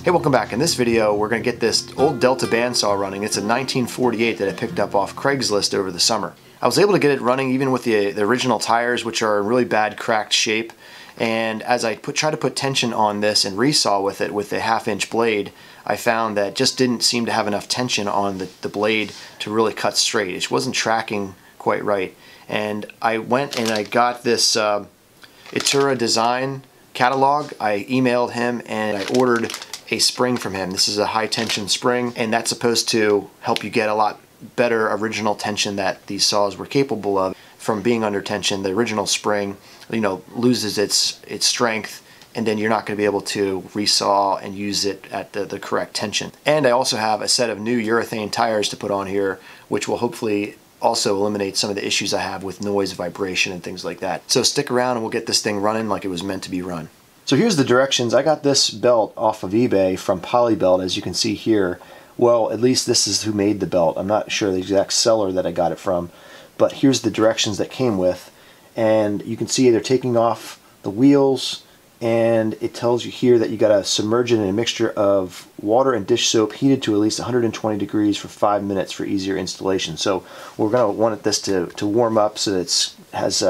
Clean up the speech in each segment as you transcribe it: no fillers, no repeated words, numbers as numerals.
Hey, welcome back. In this video we're going to get this old Delta bandsaw running. It's a 1948 that I picked up off Craigslist over the summer. I was able to get it running even with the original tires, which are in really bad cracked shape, and as I try to put tension on this and resaw with it with a 1/2-inch blade, I found that just didn't seem to have enough tension on the blade to really cut straight. It wasn't tracking quite right, and I went and I got this Itura Design catalog. I emailed him and I ordered a spring from him. This is a high tension spring, and that's supposed to help you get a lot better original tension that these saws were capable of. From being under tension, the original spring, loses its strength, and then you're not going to be able to resaw and use it at the correct tension. And I also have a set of new urethane tires to put on here, which will hopefully also eliminate some of the issues I have with noise, vibration, and things like that. So stick around and we'll get this thing running like it was meant to be run. So here's the directions. I got this belt off of eBay from Polybelt, as you can see here. Well, at least this is who made the belt. I'm not sure the exact seller that I got it from, but here's the directions that came with. And you can see they're taking off the wheels, and it tells you here that you got to submerge it in a mixture of water and dish soap heated to at least 120 degrees for 5 minutes for easier installation. So we're going to want this to warm up so that it has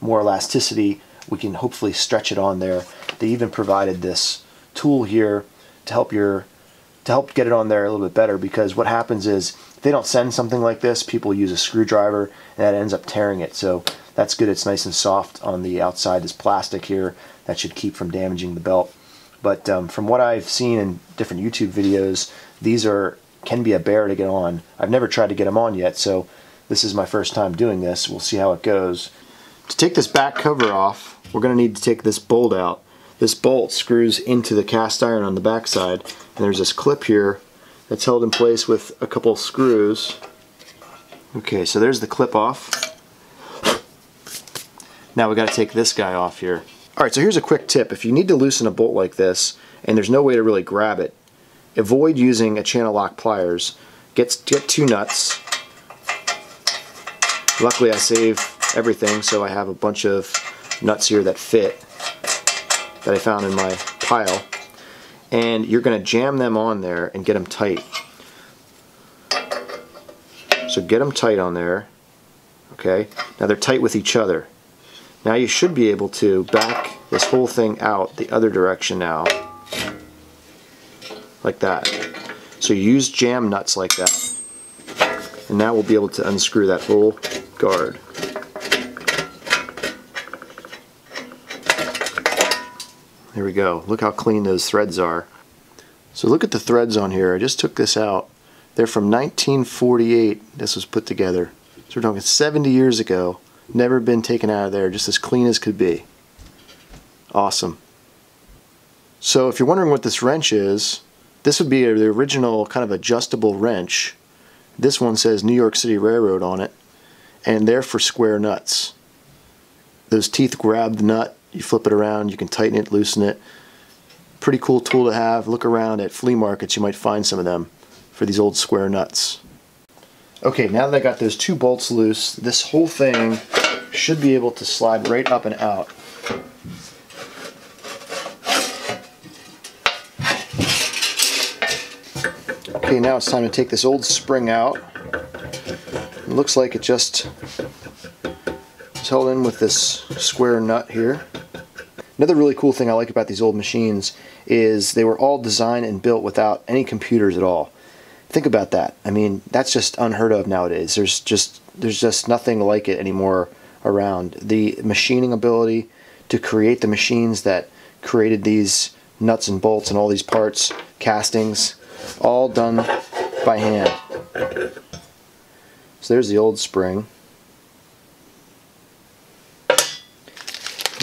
more elasticity. We can hopefully stretch it on there. They even provided this tool here to help get it on there a little bit better, because what happens is if they don't send something like this, people use a screwdriver and that ends up tearing it. So that's good. It's nice and soft on the outside. This plastic here that should keep from damaging the belt. But from what I've seen in different YouTube videos, these can be a bear to get on. I've never tried to get them on yet, so this is my first time doing this. We'll see how it goes. To take this back cover off, we're going to need to take this bolt out. This bolt screws into the cast iron on the back side, and there's this clip here that's held in place with a couple screws. Okay, so there's the clip off. Now we got to take this guy off here. Alright, so here's a quick tip. If you need to loosen a bolt like this and there's no way to really grab it, avoid using a channel lock pliers. Get 2 nuts. Luckily I save everything, so I have a bunch of nuts here that fit, that I found in my pile, and you're going to jam them on there and get them tight. So get them tight on there. Okay, now they're tight with each other. Now you should be able to back this whole thing out the other direction now, like that. So you use jam nuts like that, and now we'll be able to unscrew that whole guard. There we go. Look how clean those threads are. So look at the threads on here. I just took this out. They're from 1948. This was put together. So we're talking 70 years ago. Never been taken out of there. Just as clean as could be. Awesome. So if you're wondering what this wrench is, this would be the original kind of adjustable wrench. This one says New York City Railroad on it, and they're for square nuts. Those teeth grab the nut. You flip it around, you can tighten it, loosen it. Pretty cool tool to have. Look around at flea markets, you might find some of them for these old square nuts. Okay, now that I got those 2 bolts loose, this whole thing should be able to slide right up and out. Okay, now it's time to take this old spring out. It looks like it just is held in with this square nut here. Another really cool thing I like about these old machines is they were all designed and built without any computers at all. Think about that. I mean, that's just unheard of nowadays. There's just nothing like it anymore around. The machining ability to create the machines that created these nuts and bolts and all these parts, castings, all done by hand. So there's the old spring.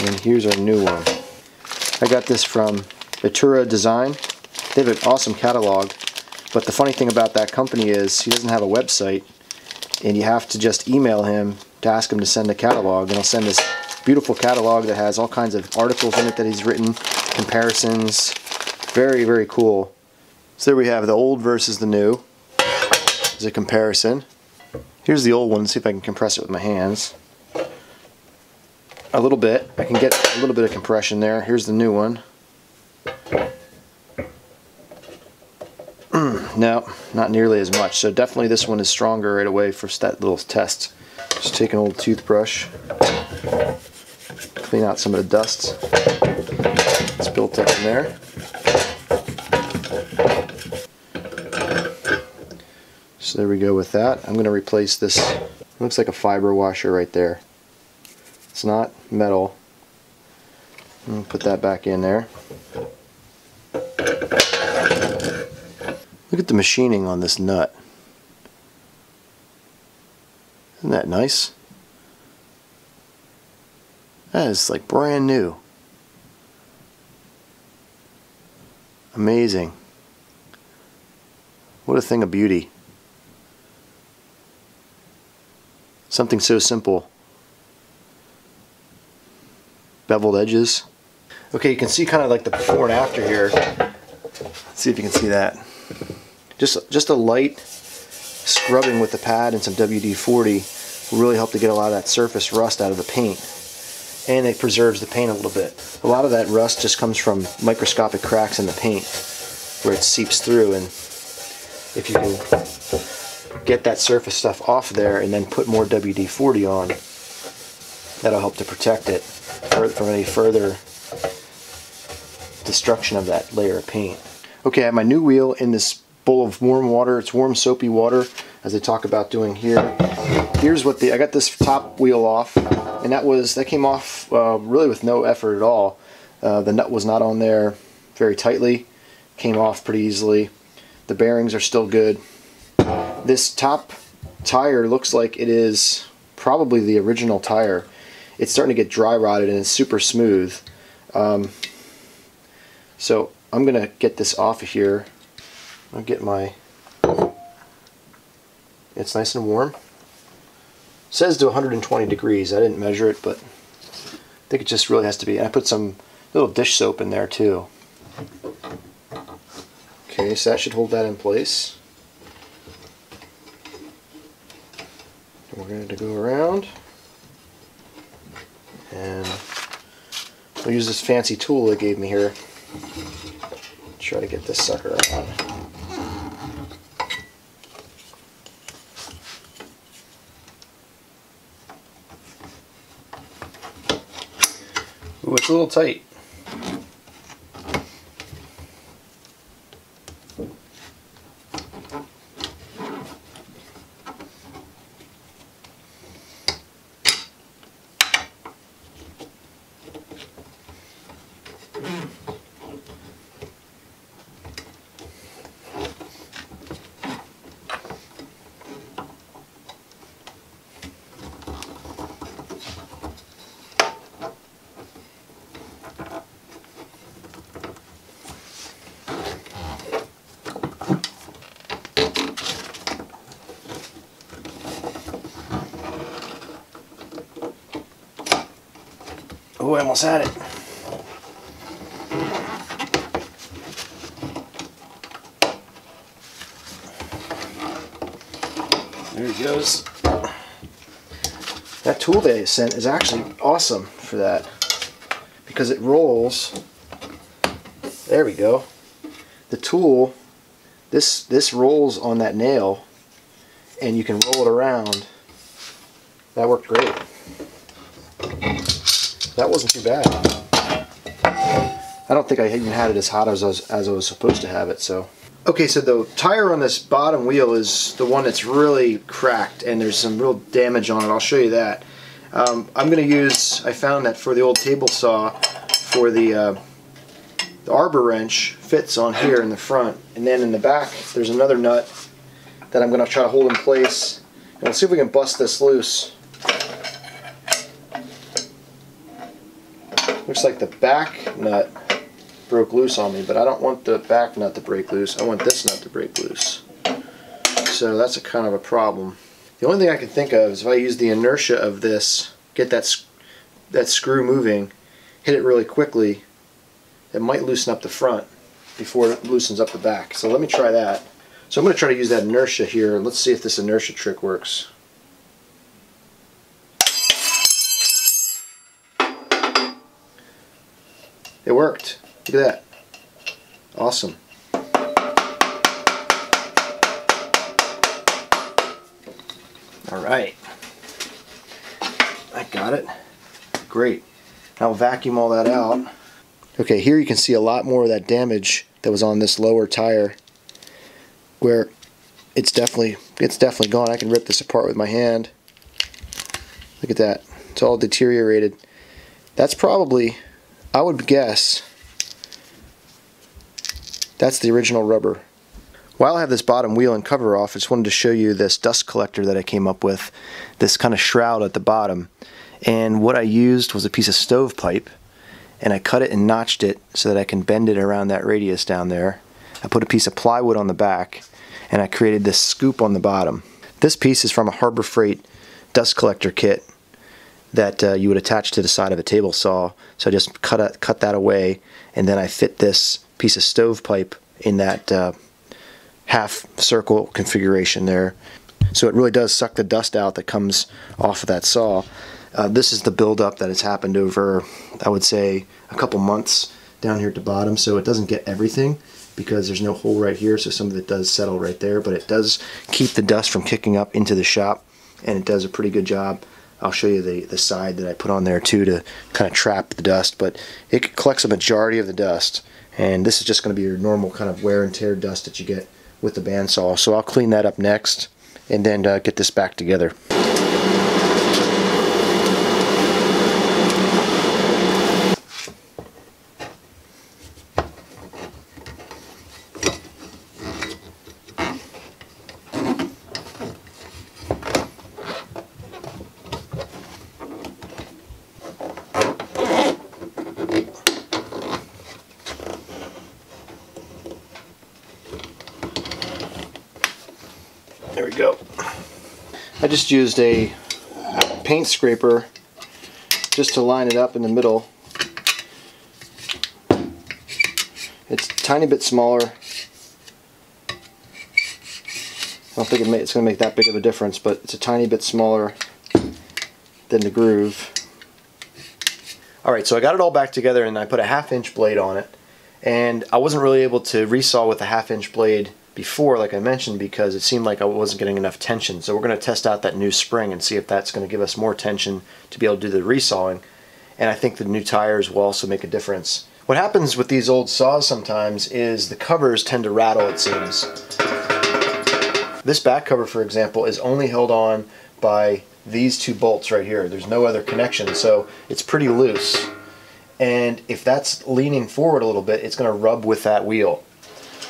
And here's our new one. I got this from Itura Design. They have an awesome catalog, but the funny thing about that company is he doesn't have a website, and you have to just email him to ask him to send a catalog, and he'll send this beautiful catalog that has all kinds of articles in it that he's written, comparisons. Very, very cool. So there we have the old versus the new as a comparison. Here's the old one. Let's see if I can compress it with my hands. A little bit. I can get a little bit of compression there. Here's the new one. No, not nearly as much. So definitely this one is stronger right away for that little test. Just take an old toothbrush, clean out some of the dust that's built up in there. So there we go with that. I'm going to replace this. It looks like a fiber washer right there. It's not metal. I'm going to put that back in there. Look at the machining on this nut. Isn't that nice? That is like brand new. Amazing. What a thing of beauty. Something so simple. Beveled edges. Okay, you can see kind of like the before and after here. Let's see if you can see that. Just a light scrubbing with the pad and some WD-40 will really help to get a lot of that surface rust out of the paint. And it preserves the paint a little bit. A lot of that rust just comes from microscopic cracks in the paint where it seeps through, and if you can get that surface stuff off there and then put more WD-40 on, that'll help to protect it from any further destruction of that layer of paint. Okay, I have my new wheel in this bowl of warm water. It's warm soapy water, as they talk about doing here. Here's what I got this top wheel off, and that came off really with no effort at all. The nut was not on there very tightly, came off pretty easily. The bearings are still good. This top tire looks like it is probably the original tire. It's starting to get dry rotted and it's super smooth. So I'm gonna get this off of here. I'll get my, it's nice and warm. It says to 120 degrees. I didn't measure it, but I think it just really has to be. And I put some little dish soap in there too. Okay, so that should hold that in place. And we're going to go around, and I'll use this fancy tool they gave me here. Try to get this sucker on. Ooh, it's a little tight. Oh, I almost had it. There he goes. That tool they sent is actually awesome for that, because it rolls. There we go. The tool, this rolls on that nail, and you can roll it around. That worked great. That wasn't too bad. I don't think I even had it as hot as I was supposed to have it. So, okay, so the tire on this bottom wheel is the one that's really cracked, and there's some real damage on it. I'll show you that. I'm going to use, I found that for the old table saw, for the arbor wrench fits on here in the front, and then in the back there's another nut that I'm going to try to hold in place, and we'll see if we can bust this loose. Looks like the back nut broke loose on me, but I don't want the back nut to break loose. I want this nut to break loose. So that's a kind of a problem. The only thing I can think of is if I use the inertia of this, get that screw moving, hit it really quickly, it might loosen up the front before it loosens up the back. So let me try that. So I'm going to try to use that inertia here. Let's see if this inertia trick works. It worked. Look at that. Awesome. Alright. I got it. Great. I'll vacuum all that out. Okay, here you can see a lot more of that damage that was on this lower tire, where it's definitely gone. I can rip this apart with my hand. Look at that. It's all deteriorated. That's probably, I would guess, that's the original rubber. While I have this bottom wheel and cover off, I just wanted to show you this dust collector that I came up with, this kind of shroud at the bottom. And what I used was a piece of stovepipe, and I cut it and notched it so that I can bend it around that radius down there. I put a piece of plywood on the back, and I created this scoop on the bottom. This piece is from a Harbor Freight dust collector kit that you would attach to the side of a table saw. So I just cut that away, and then I fit this piece of stovepipe in that half circle configuration there. So it really does suck the dust out that comes off of that saw. This is the buildup that has happened over, I would say, a couple months down here at the bottom. So it doesn't get everything because there's no hole right here, so some of it does settle right there, but it does keep the dust from kicking up into the shop, and it does a pretty good job. I'll show you the side that I put on there too to kind of trap the dust, but it collects a majority of the dust, and this is just going to be your normal kind of wear and tear dust that you get with the bandsaw. So I'll clean that up next and then get this back together. There we go. I just used a paint scraper just to line it up in the middle. It's a tiny bit smaller. I don't think it's going to make that big of a difference, but it's a tiny bit smaller than the groove. Alright, so I got it all back together and I put a 1/2 inch blade on it. And I wasn't really able to resaw with a 1/2 inch blade before, like I mentioned, because it seemed like I wasn't getting enough tension. So we're going to test out that new spring and see if that's going to give us more tension to be able to do the resawing. And I think the new tires will also make a difference. What happens with these old saws sometimes is the covers tend to rattle, it seems. This back cover, for example, is only held on by these two bolts right here. There's no other connection, so it's pretty loose. And if that's leaning forward a little bit, it's going to rub with that wheel.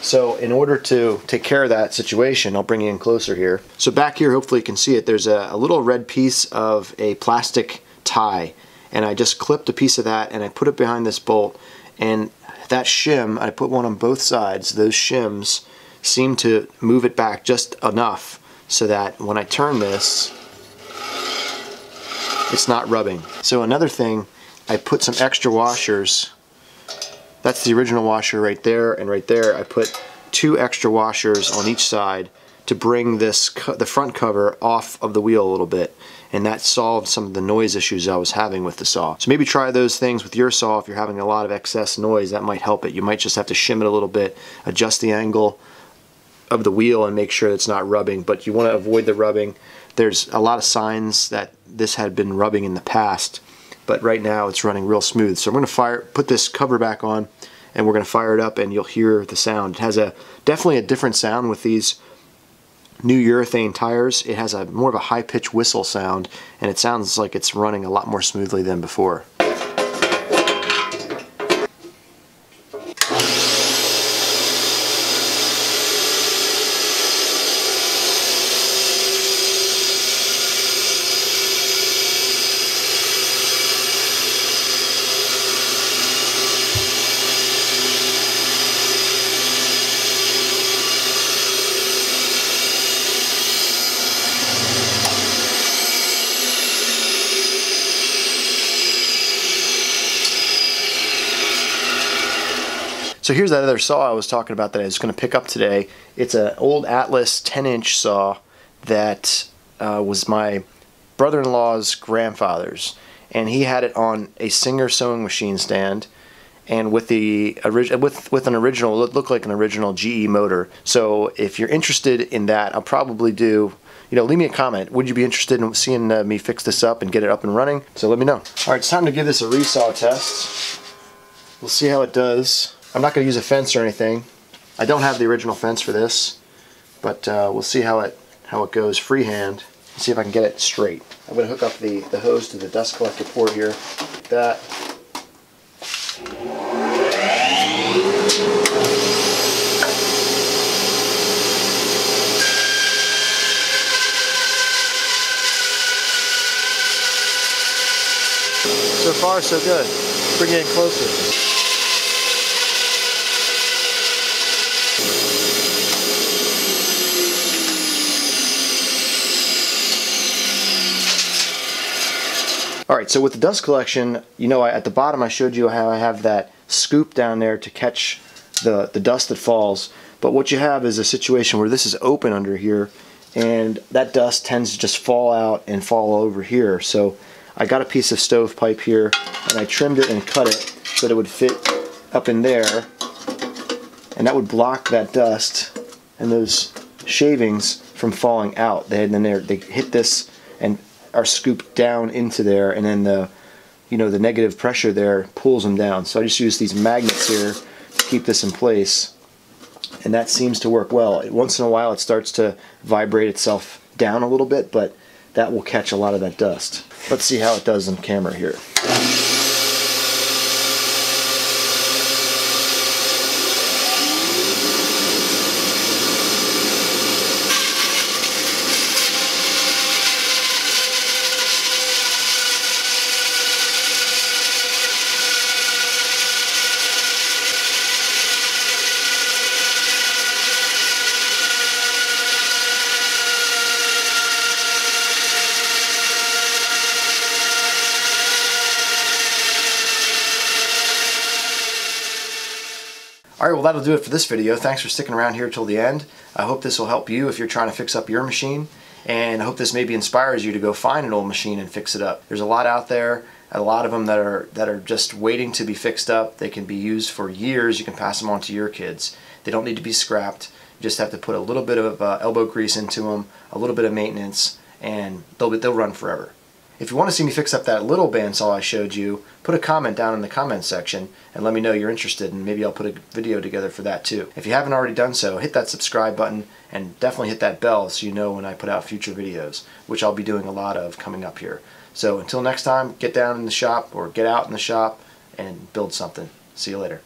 So in order to take care of that situation, I'll bring you in closer here. So back here, hopefully you can see it, there's a little red piece of a plastic tie. And I just clipped a piece of that and I put it behind this bolt. And that shim, I put one on both sides. Those shims seem to move it back just enough so that when I turn this, it's not rubbing. So another thing, I put some extra washers. That's the original washer right there, and right there I put 2 extra washers on each side to bring this the front cover off of the wheel a little bit, and that solved some of the noise issues I was having with the saw. So maybe try those things with your saw. If you're having a lot of excess noise, that might help it. You might just have to shim it a little bit, adjust the angle of the wheel and make sure it's not rubbing, but you want to avoid the rubbing. There's a lot of signs that this had been rubbing in the past, but right now it's running real smooth. So I'm going to put this cover back on, and we're going to fire it up and you'll hear the sound. It has definitely a different sound with these new urethane tires. It has more of a high-pitched whistle sound, and it sounds like it's running a lot more smoothly than before. So here's that other saw I was talking about that I was going to pick up today. It's an old Atlas 10-inch saw that was my brother-in-law's grandfather's, and he had it on a Singer sewing machine stand, and with an original, it looked like an original GE motor. So if you're interested in that, I'll probably do, leave me a comment. Would you be interested in seeing me fix this up and get it up and running? So let me know. Alright, it's time to give this a resaw test. We'll see how it does. I'm not going to use a fence or anything. I don't have the original fence for this, but we'll see how it goes freehand. See if I can get it straight. I'm going to hook up the hose to the dust collector port here. Like that. So far, so good. Bring it in closer. Alright, so with the dust collection, at the bottom I showed you how I have that scoop down there to catch the dust that falls. But what you have is a situation where this is open under here, and that dust tends to just fall out and fall over here. So I got a piece of stovepipe here, and I trimmed it and cut it so that it would fit up in there, and that would block that dust and those shavings from falling out. They hit this and are scooped down into there, and then the negative pressure there pulls them down. So I just use these magnets here to keep this in place, and that seems to work well. Once in a while it starts to vibrate itself down a little bit, but that will catch a lot of that dust. Let's see how it does on camera here. Alright, well that'll do it for this video. Thanks for sticking around here till the end. I hope this will help you if you're trying to fix up your machine, and I hope this maybe inspires you to go find an old machine and fix it up. There's a lot out there, a lot of them that are just waiting to be fixed up. They can be used for years. You can pass them on to your kids. They don't need to be scrapped. You just have to put a little bit of elbow grease into them, a little bit of maintenance, and they'll run forever. If you want to see me fix up that little bandsaw I showed you, put a comment down in the comment section and let me know you're interested, and maybe I'll put a video together for that too. If you haven't already done so, hit that subscribe button and definitely hit that bell so you know when I put out future videos, which I'll be doing a lot of coming up here. So until next time, get down in the shop or get out in the shop and build something. See you later.